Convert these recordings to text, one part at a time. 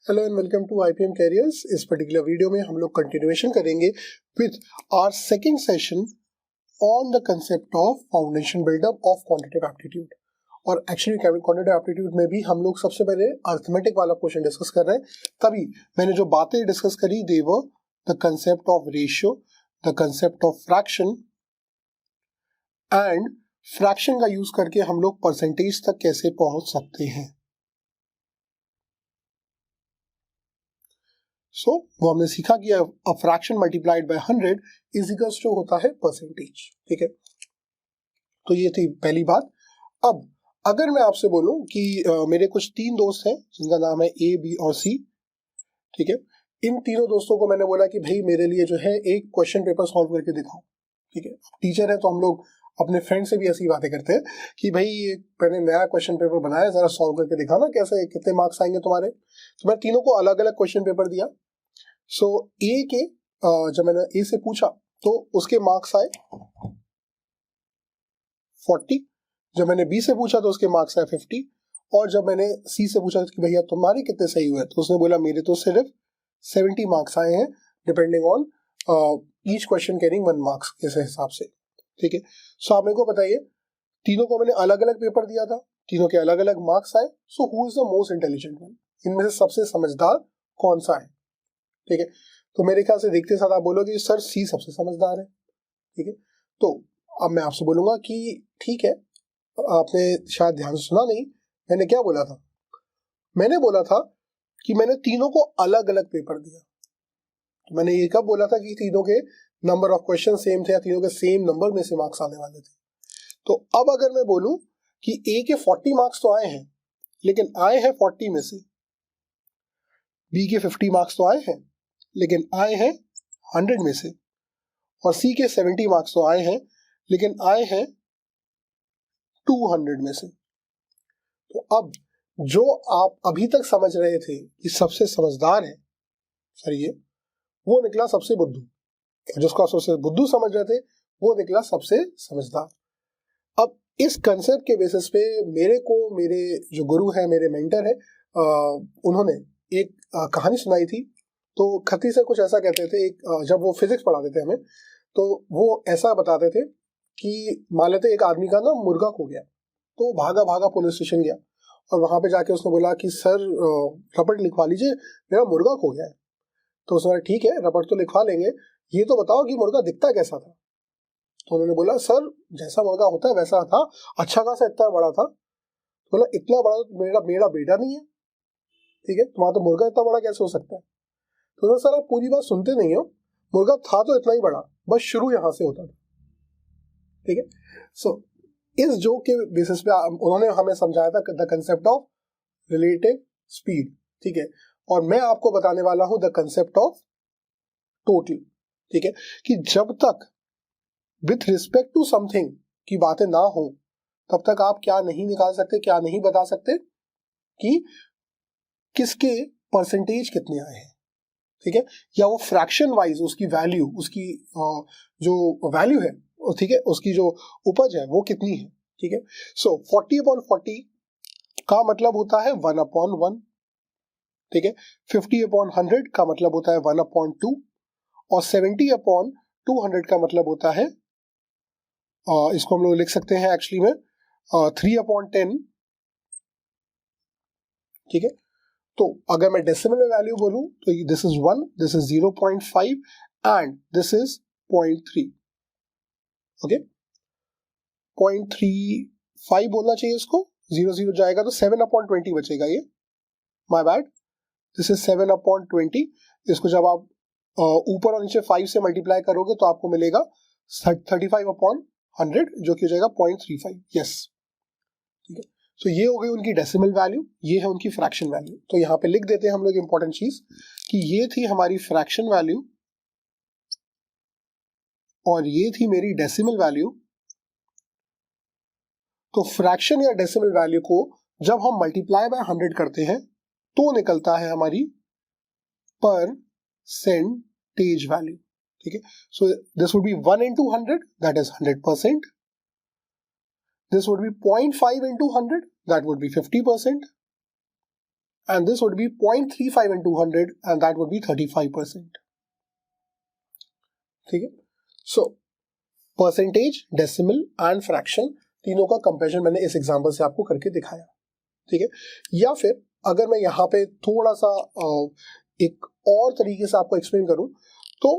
Hello and welcome to IPM careers. इस particular video में हम लोग कंटिन्यूएशन करेंगे with our second session on the concept of foundation buildup of quantitative aptitude. और actually quantitative aptitude में भी हम लोग सबसे पहले अर्थमेटिक वाला क्वेश्चन डिस्कस कर रहे हैं। तभी मैंने जो बातें डिस्कस करी they were the concept of ratio, the concept of fraction and fraction का यूज करके हम लोग परसेंटेज तक कैसे पहुंच सकते हैं। वो हमने सीखा कि a fraction multiplied by 100 is equals to होता है परसेंटेज। ठीक है, तो ये थी पहली बात। अब अगर मैं आपसे बोलूं कि मेरे कुछ तीन दोस्त हैं जिनका नाम है ए, बी और सी। ठीक है, इन तीनों दोस्तों को मैंने बोला कि भाई मेरे लिए जो है एक क्वेश्चन पेपर सॉल्व करके दिखाओ। ठीक है, टीचर है तो हम लोग अपने फ्रेंड से भी ऐसी बातें करते हैं कि भाई मैंने नया क्वेश्चन पेपर बनाया, जरा सॉल्व करके दिखाना कैसे, कितने मार्क्स आएंगे तुम्हारे। तो मैं तीनों को अलग अलग क्वेश्चन पेपर दिया। सो ए के जब मैंने ए से पूछा तो उसके मार्क्स आए 40, जब मैंने बी से पूछा तो उसके मार्क्स आए 50, और जब मैंने सी से पूछा कि भैया तुम्हारे कितने सही हुए तो उसने बोला मेरे तो सिर्फ 70 मार्क्स आए हैं, depending on each question carrying 1 marks इस हिसाब से। ठीक है, सो आप मेरे को बताइए, तीनों को मैंने अलग अलग पेपर दिया था, तीनों के अलग अलग मार्क्स आए। So who is the most intelligent one, इनमें से सबसे समझदार कौन सा है। ठीक है, तो मेरे ख्याल से देखते साथ आप बोलोगे सर सी सबसे समझदार है। ठीक है, तो अब मैं आपसे बोलूंगा कि ठीक है, आपने शायद ध्यान से सुना नहीं, मैंने क्या बोला था। मैंने बोला था कि मैंने तीनों को अलग अलग पेपर दिया। तो मैंने ये कब बोला था कि तीनों के नंबर ऑफ क्वेश्चन सेम थे या तीनों के सेम नंबर में से मार्क्स आने वाले थे। तो अब अगर मैं बोलूं कि ए के 40 मार्क्स तो आए हैं, लेकिन आए हैं 40 में से, बी के 50 मार्क्स तो आए हैं लेकिन आए हैं 100 में से, और सी के 70 मार्क्स तो आए हैं लेकिन आए हैं 200 में से। तो अब जो आप अभी तक समझ रहे थे कि सबसे समझदार है सर ये, वो निकला सबसे बुद्धू, जिसको आप सबसे बुद्धू समझ रहे थे वो निकला सबसे समझदार। अब इस कंसेप्ट के बेसिस पे मेरे जो गुरु है, मेरे मेंटर है, उन्होंने एक कहानी सुनाई थी। तो खत्ती सर कुछ ऐसा कहते थे, जब वो फिजिक्स पढ़ाते थे हमें, तो वो ऐसा बताते थे कि मान लेते एक आदमी का ना मुर्गा खो गया, तो भागा भागा पुलिस स्टेशन गया और वहां पे जाके उसने बोला कि सर रपट लिखवा लीजिए, मेरा मुर्गा खो गया है। तो उसने ठीक है रपट तो लिखवा लेंगे, ये तो बताओ कि मुर्गा दिखता कैसा था। तो उन्होंने बोला सर जैसा मुर्गा होता है वैसा था, अच्छा खासा इतना बड़ा था। बोला इतना बड़ा तो मेरा बेटा नहीं है। ठीक है, तुम्हारा तो मुर्गा इतना बड़ा कैसे हो सकता है। तो सर आप पूरी बात सुनते नहीं हो, मुर्गा था तो इतना ही बड़ा, बस शुरू यहां से होता था। ठीक है, सो इस जोक के बेसिस पे उन्होंने हमें समझाया था the concept of relative speed. ठीक है, और मैं आपको बताने वाला हूं द कंसेप्ट ऑफ टोटल। ठीक है, कि जब तक विथ रिस्पेक्ट टू समथिंग की बातें ना हो तब तक आप क्या नहीं निकाल सकते, क्या नहीं बता सकते कि किसके परसेंटेज कितने आए हैं। ठीक है, या वो फ्रैक्शन वाइज उसकी वैल्यू, उसकी जो वैल्यू है, ठीक है, उसकी जो उपज है वो कितनी है। ठीक है, सो 40/40 का मतलब होता है 1/1। ठीक है, 50/100 का मतलब होता है 1/2, और 70/200 का मतलब होता है, इसको हम लोग लिख सकते हैं एक्चुअली में 3/10। ठीक है, तो अगर मैं डेसिमल में वैल्यू बोलूं तो this is 1, this is 0.5 and this is 0.3। Okay, 0.35 बोलना चाहिए इसको, 0 जाएगा तो 7/20 बचेगा ये, माय बैड, दिस इज 7/20। इसको जब आप ऊपर और नीचे 5 से मल्टीप्लाई करोगे तो आपको मिलेगा 35/100, जो कि हो जाएगा 0.35। यस, ठीक है, तो ये हो गई उनकी डेसिमल वैल्यू, ये है उनकी फ्रैक्शन वैल्यू। तो यहाँ पे लिख देते हैं हम लोग इंपॉर्टेंट चीज कि ये थी हमारी फ्रैक्शन वैल्यू और ये थी मेरी डेसिमल वैल्यू। तो फ्रैक्शन या डेसिमल वैल्यू को जब हम मल्टीप्लाई बाय 100 करते हैं तो निकलता है हमारी परसेंटेज वैल्यू। ठीक है, so this would be 1 into 100, that is 100%. This would be 0.5 into 100, that would be 50%. and this would be 0.35 into 100 and that would be 35%. ठीक है, so percentage, decimal and fraction तीनों का कंपैरिजन मैंने इस example से आपको करके दिखाया. ठीक है, या फिर अगर मैं यहाँ पे थोड़ा सा एक और तरीके से आपको एक्सप्लेन करूं तो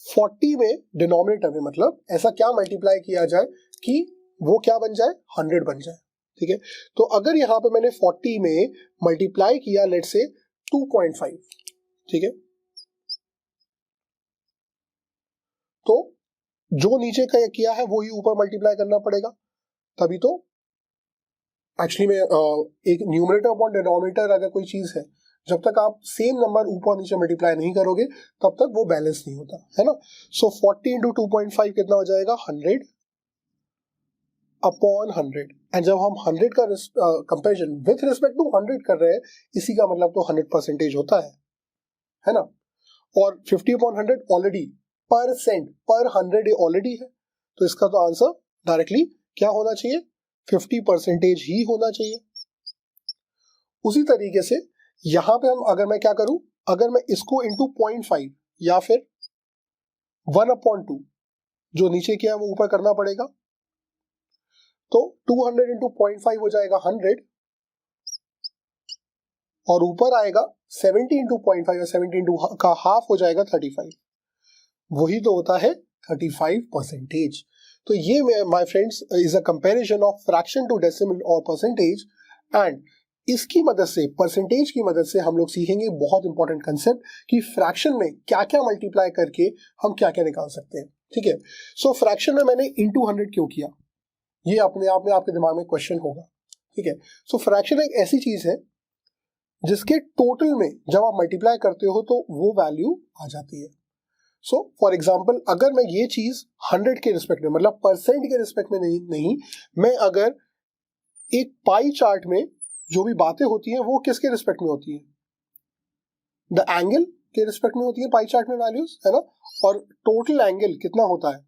40 में डिनोमिनेटर में मतलब ऐसा क्या मल्टीप्लाई किया जाए कि वो क्या बन जाए, 100 बन जाए. ठीक है, तो अगर यहाँ पे मैंने 40 में मल्टीप्लाई किया लेट्स से 2.5, ठीक है, तो जो नीचे का किया है वो ही ऊपर मल्टीप्लाई करना पड़ेगा, तभी तो एक्चुअली में एक न्यूमरेटर अपॉन डिनोमिनेटर अगर कोई चीज है, जब तक आप सेम नंबर ऊपर नीचे मल्टीप्लाई नहीं करोगे तब तक वो बैलेंस नहीं होता है ना. सो 40 इंटू 2.5 कितना हो जाएगा, 100 अपॉन 100. एंड जब हम 100 का कंपेरिजन विथ रिस्पेक्ट टू 100 कर रहे हैं, इसी का मतलब तो 100% होता है ना. और 50 अपॉन 100 ऑलरेडी परसेंट पर 100 ऑलरेडी है, तो इसका तो आंसर डायरेक्टली क्या होना चाहिए, 50% ही होना चाहिए. उसी तरीके से यहां पे हम अगर मैं क्या करूं, अगर मैं इसको इंटू 0.5 या फिर 1/2 जो नीचे किया वो ऊपर करना पड़ेगा, तो 200 इंटू 0.5 हो जाएगा 100 और ऊपर आएगा 70 इंटू 0.5 या 70 इंटू का हाफ हो जाएगा 35. वही तो होता है 35%. तो ये my friends is a comparison of fraction to decimal और परसेंटेज. एंड इसकी मदद से, परसेंटेज की मदद से हम लोग सीखेंगे बहुत इंपॉर्टेंट कंसेप्ट कि फ्रैक्शन में क्या क्या मल्टीप्लाई करके हम क्या क्या निकाल सकते हैं. ठीक है, सो फ्रैक्शन में मैंने इंटू 100 क्यों किया, ये अपने आप में आपके दिमाग में क्वेश्चन होगा. ठीक है, सो फ्रैक्शन एक ऐसी चीज है जिसके टोटल में जब आप मल्टीप्लाई करते हो तो वो वैल्यू आ जाती है. सो फॉर एग्जाम्पल अगर मैं ये चीज 100 के रिस्पेक्ट में मतलब परसेंट के रिस्पेक्ट में नहीं, मैं अगर एक पाई चार्ट में जो भी बातें होती हैं वो किसके रिस्पेक्ट में होती है, द एंगल के रिस्पेक्ट में होती है पाई चार्ट में वैल्यूज, है ना. और टोटल एंगल कितना होता है,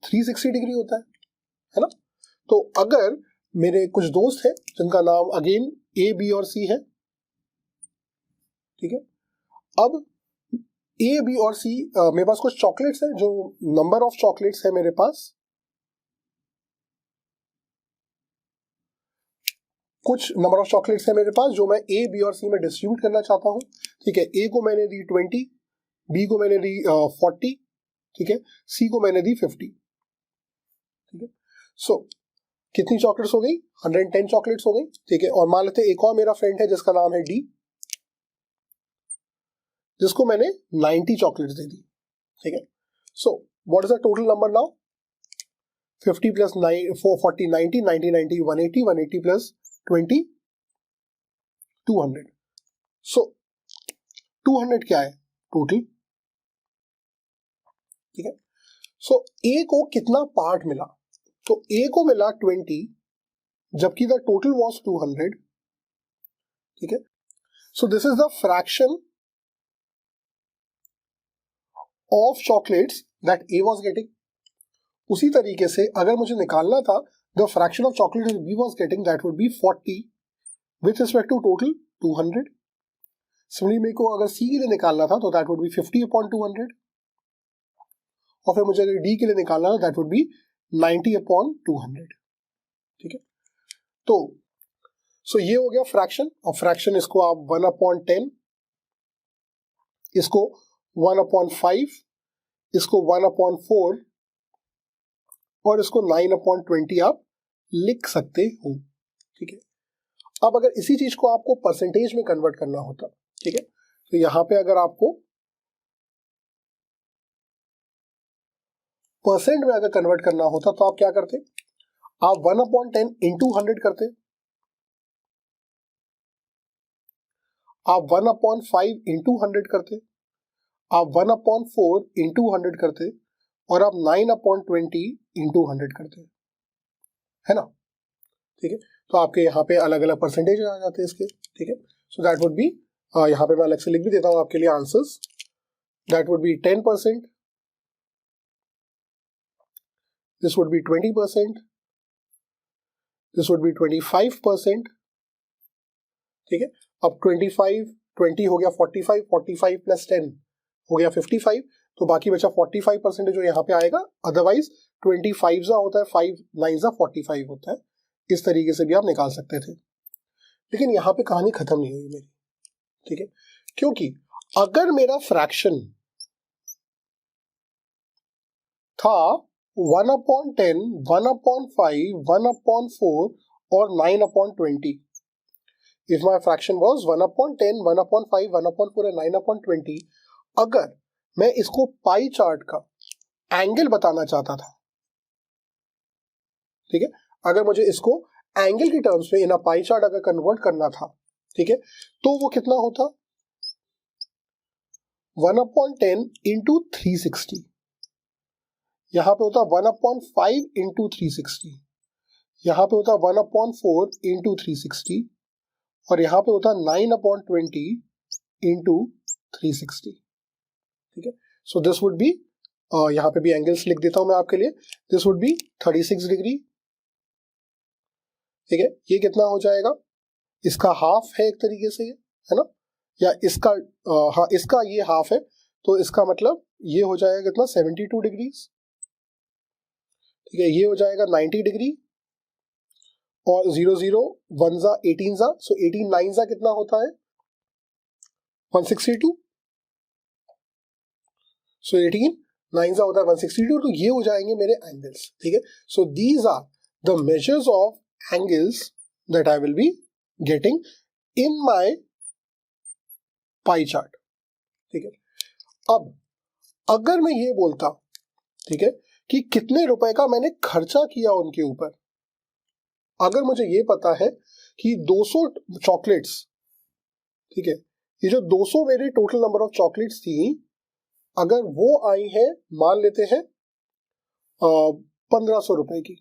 360 डिग्री होता है ना. तो अगर मेरे कुछ दोस्त हैं जिनका नाम अगेन ए बी और सी है, ठीक है, अब ए बी और सी मेरे पास कुछ चॉकलेट्स हैं, जो नंबर ऑफ चॉकलेट्स है मेरे पास, कुछ नंबर ऑफ चॉकलेट्स है मेरे पास जो मैं ए बी और सी में डिस्ट्रीब्यूट करना चाहता हूं. ठीक है, ए को मैंने दी 20, बी को मैंने दी 40, ठीक है, सी को मैंने दी 50. ठीक है, सो कितनी चॉकलेट्स हो गई, 110 चॉकलेट्स हो गई. ठीक है, और मान लेते एक और मेरा फ्रेंड है जिसका नाम है डी, जिसको मैंने 90 चॉकलेट्स दे दी. ठीक है, so what is the total number now, 50 plus 40 90, 90 90 180, 180 plus 20 200. सो 200 क्या है टोटल. ठीक है, सो ए को कितना पार्ट मिला, तो ए को मिला 20 जबकि द टोटल वाज 200. ठीक है, so this is the fraction of chocolates that A was getting. उसी तरीके से अगर मुझे निकालना था the fraction of chocolates B was getting, that would be 40 with respect to total 200. Similarly मेरे को अगर सी के लिए निकालना था तो दैट वुड बी 50 अपॉन 200, और फिर मुझे अगर डी के लिए निकालना था दैट वुड बी 90 अपॉन 200. ठीक है, तो सो ये हो गया फ्रैक्शन. और फ्रैक्शन इसको आप 1/10, इसको 1/5, इसको 1/4 और इसको 9/20 आप लिख सकते हो. ठीक है, अब अगर इसी चीज को आपको परसेंटेज में कन्वर्ट करना होता, ठीक है, तो यहां पे अगर आपको परसेंट में अगर कन्वर्ट करना होता तो आप क्या करते, आप 1/10 इंटू 100 करते, आप 1/5 इंटू 100 करते, आप 1/4 इंटू 100 करते, और आप 9/20 इंटू 100 करते, है ना. ठीक है, तो आपके यहाँ पे अलग अलग परसेंटेज आ जाते हैं इसके. ठीक है, सो दैट वुड बी, यहाँ पे मैं अलग से लिख भी देता हूँ आपके लिए answers. That would B 10%, this would be 20%, this would be 25%, ठीक है। अब 25 20 हो गया 45, 45 प्लस 10 हो गया 55, तो बाकी बचा 45% जो यहाँ पे आएगा। अदरवाइज 25 जा होता है, 5 9 जा 45 होता है। इस तरीके से भी आप निकाल सकते थे, लेकिन यहाँ पे कहानी खत्म नहीं हुई मेरी, ठीक है। क्योंकि अगर मेरा फ्रैक्शन था 1/10, 1/5, 1/4 और 9/20, if my fraction was 1/10, 1/5, 1/4 and 9/20, अगर मैं इसको पाई चार्ट का एंगल बताना चाहता था, ठीक है, अगर मुझे इसको एंगल की टर्म्स में इन पाई चार्ट अगर कन्वर्ट करना था, ठीक है, तो वो कितना होता 1/10 इंटू 360, यहां पे होता 1/5 इंटू 360, यहां पे होता 1/4 इंटू 360 और यहां पे होता 9/20 इंटू 360, ठीक है। सो दिस वुड बी, यहां पे भी एंगल्स लिख देता हूं मैं आपके लिए, दिस वुड बी 36 डिग्री, ठीक है। ये कितना हो जाएगा, इसका हाफ है एक तरीके से ये, है ना, या इसका हाँ इसका ये हाफ है, तो इसका मतलब ये हो जाएगा कितना 72 डिग्रीज, ठीक है। ये हो जाएगा 90 डिग्री और 0 0 1 जा 18 जा, सो 18 9 जा कितना होता है 162, सो 18 9 जा होता है 162, तो ये हो जाएंगे मेरे एंगल्स, ठीक है। So these are the measures of angles that I will be getting in my pie chart, ठीक है। अब अगर मैं ये बोलता, ठीक है, कि कितने रुपए का मैंने खर्चा किया उनके ऊपर, अगर मुझे ये पता है कि 200 चॉकलेट्स, ठीक है, ये जो 200 मेरे टोटल नंबर ऑफ चॉकलेट्स थी, अगर वो आई है मान लेते हैं 1500 रुपए की,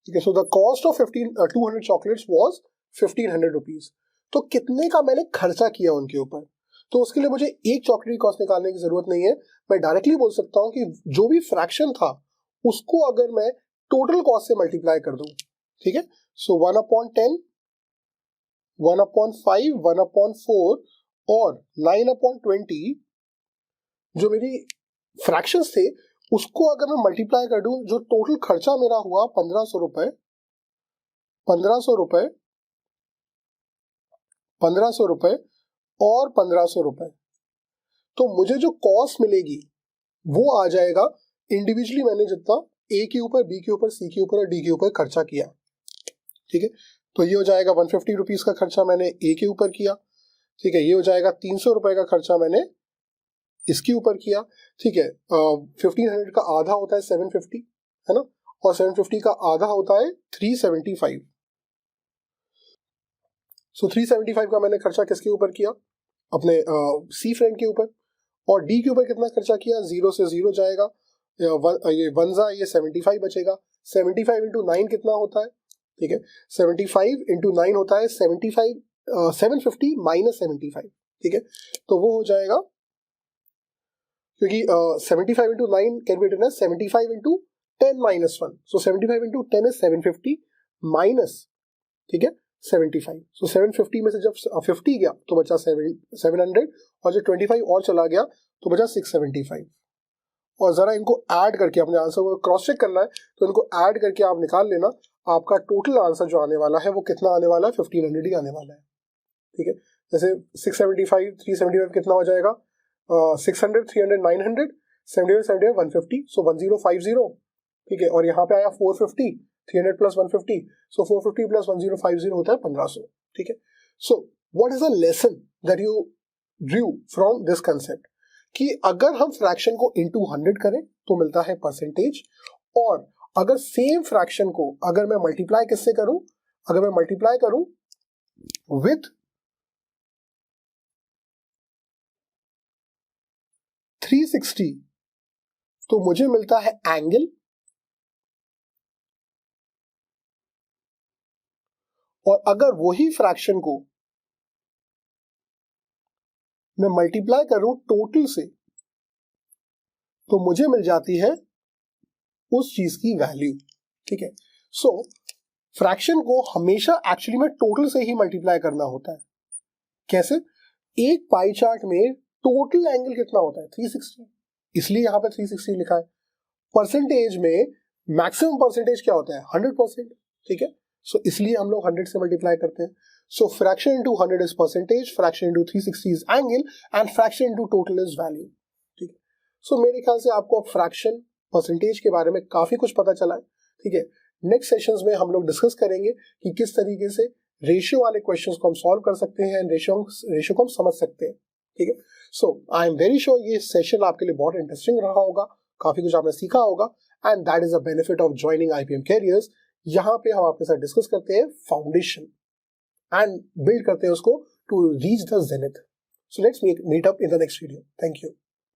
ठीक है। So the cost of 200 chocolates was 1500 rupees, तो कितने का मैंने खर्चा किया उनके ऊपर, तो उसके लिए मुझे एक चॉकलेट की कॉस्ट निकालने की जरूरत नहीं है, मैं डायरेक्टली बोल सकता हूं कि जो भी फ्रैक्शन था उसको अगर मैं टोटल कॉस्ट से मल्टीप्लाई कर दूं, ठीक है। सो 1/10, 1/5, 1/4 और 9/20 जो मेरी फ्रैक्शंस थे उसको अगर मैं मल्टीप्लाई कर दूं, जो टोटल खर्चा मेरा हुआ 1500 रुपए, 1500 रुपए, 1500 रुपए और 1500 रुपए, तो मुझे जो कॉस्ट मिलेगी वो आ जाएगा इंडिविजुअली मैंने जितना ए के ऊपर, बी के ऊपर, सी के ऊपर और डी के ऊपर खर्चा किया, ठीक है। तो ये हो जाएगा 150 रुपीज का खर्चा मैंने ए के ऊपर किया, ठीक है। ये हो जाएगा 300 रुपए का खर्चा मैंने इसके ऊपर किया, ठीक है। 1500 का आधा होता है 750, है ना, और 750 का आधा होता है 375, सो 375 का मैंने खर्चा किसके ऊपर किया, अपने सी फ्रेंड के ऊपर, और डी के ऊपर कितना खर्चा किया, 0 से 0 जाएगा, ये 1 जा, ये 75 बचेगा, 75 इंटू 9 कितना होता है, ठीक है, 75 इंटू 9 होता है 75, 750 माइनस 75, ठीक है। तो वो हो जाएगा, क्योंकि 75 into 9 can be written as 75 into 10 minus 1, so 75 into 10 is 750 minus, ठीक है, 75, सो 750 में से जब 50 गया तो बचा 700 और जब 25 और चला गया तो बचा 675, और जरा इनको ऐड करके अपने आंसर को क्रॉस चेक करना है, तो इनको ऐड करके आप निकाल लेना, आपका टोटल आंसर जो आने वाला है वो कितना आने वाला है, 1500 ही आने वाला है, ठीक है। जैसे 675 375 कितना हो जाएगा, 600 300 900, 75 75 150, सो 1050, ठीक है। और यहाँ पे आया 450, 300 प्लस 150, सो 450 प्लस 1050 होता है 1500, ठीक है। So what is the lesson that you Drew from this concept, कि अगर हम फ्रैक्शन को इनटू 100 करें तो मिलता है परसेंटेज, और अगर सेम फ्रैक्शन को अगर मैं मल्टीप्लाई किससे करूं, अगर मैं मल्टीप्लाई करूं विथ 360 तो मुझे मिलता है एंगल, और अगर वही फ्रैक्शन को मैं मल्टीप्लाई करूं टोटल से तो मुझे मिल जाती है उस चीज की वैल्यू, ठीक है। सो फ्रैक्शन को हमेशा एक्चुअली में टोटल से ही मल्टीप्लाई करना होता है। कैसे? एक पाई चार्ट में टोटल एंगल कितना होता है? 360, इसलिए यहाँ पे 360 लिखा है। परसेंटेज में मैक्सिमम परसेंटेज क्या होता है? 100%, ठीक है। सो इसलिए हम लोग 100 से मल्टीप्लाई करते हैं। So fraction into 100 is percentage, fraction into 360 is angle, and fraction into total is value, ठीक है। सो मेरे ख्याल से आपको फ्रैक्शन परसेंटेज के बारे में काफी कुछ पता चला है, ठीक है। नेक्स्ट सेशंस में हम लोग डिस्कस करेंगे कि किस तरीके से रेशियो वाले क्वेश्चंस को हम सॉल्व कर सकते हैं एंड रेशियो को हम समझ सकते हैं, ठीक है। सो आई एम वेरी श्योर ये सेशन आपके लिए बहुत इंटरेस्टिंग रहा होगा, काफी कुछ आपने सीखा होगा, and that is a benefit of joining IPM carriers. यहाँ पे हम आपके साथ डिस्कस करते हैं फाउंडेशन एंड बिल्ड करते हैं उसको to reach the zenith. So let's meet up in the next video. Thank you.